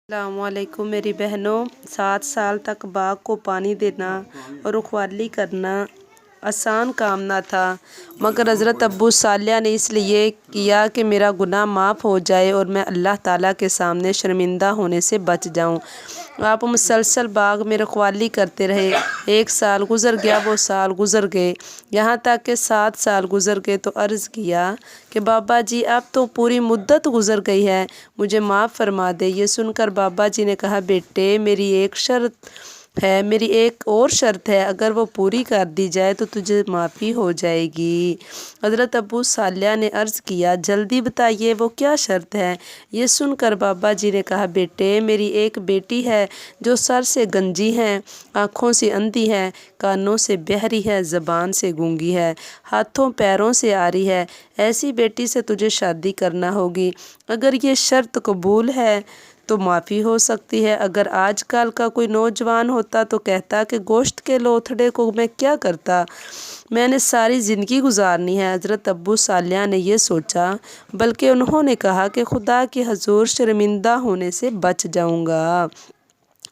अस्सलाम वालेकुम मेरी बहनों। 7 साल तक बाग को पानी देना और रखवाली करना आसान काम ना था, मगर हज़रत अब्बू सालिया ने इसलिए किया कि मेरा गुनाह माफ़ हो जाए और मैं अल्लाह ताला के सामने शर्मिंदा होने से बच जाऊं। आप मुसलसल बाग में रखवाली करते रहे। 1 साल गुज़र गया, वो साल गुज़र गए, यहाँ तक कि 7 साल गुज़र गए। तो अर्ज़ किया कि बाबा जी अब तो पूरी मुद्दत गुज़र गई है, मुझे माफ़ फरमा दे। ये सुनकर बाबा जी ने कहा, बेटे मेरी एक और शर्त है, अगर वो पूरी कर दी जाए तो तुझे माफ़ी हो जाएगी। हज़रत अब्बू सालिया ने अर्ज़ किया, जल्दी बताइए वो क्या शर्त है। ये सुनकर बाबा जी ने कहा, बेटे मेरी एक बेटी है जो सर से गंजी है, आँखों से अंधी है, कानों से बहरी है, ज़बान से गूंगी है, हाथों पैरों से आरी है। ऐसी बेटी से तुझे शादी करना होगी। अगर ये शर्त कबूल है तो माफ़ी हो सकती है। अगर आजकल का कोई नौजवान होता तो कहता कि गोश्त के लोथड़े को मैं क्या करता, मैंने सारी ज़िंदगी गुजारनी है। हज़रत अब्बू सालिया ने यह सोचा, बल्कि उन्होंने कहा कि खुदा के हजूर शर्मिंदा होने से बच जाऊंगा।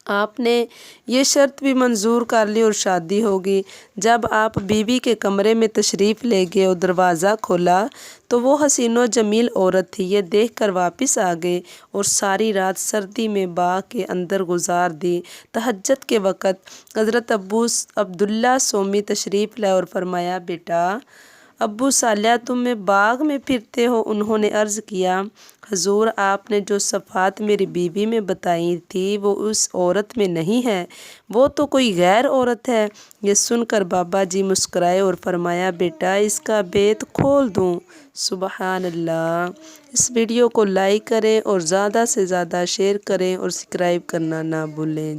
आपने ये शर्त भी मंजूर कर ली और शादी होगी। जब आप बीवी के कमरे में तशरीफ़ ले गए और दरवाज़ा खोला तो वो हसीनो जमील औरत थी। ये देखकर वापस आ गए और सारी रात सर्दी में बाग के अंदर गुजार दी। तहज्जुद के वक़्त हज़रत अब्बू अब्दुल्ला सोमी तशरीफ़ लाए और फरमाया, बेटा अब्बू सालिया तुम में बाग में फिरते हो। उन्होंने अर्ज़ किया, हजूर आपने जो सफ़ात मेरी बीवी में बताई थी वो उस औरत में नहीं है, वो तो कोई गैर औरत है। ये सुनकर बाबा जी मुस्कुराए और फरमाया, बेटा इसका भेद खोल दूँ। सुबहान अल्लाह। इस वीडियो को लाइक करें और ज़्यादा से ज़्यादा शेयर करें और सब्सक्राइब करना ना भूलें।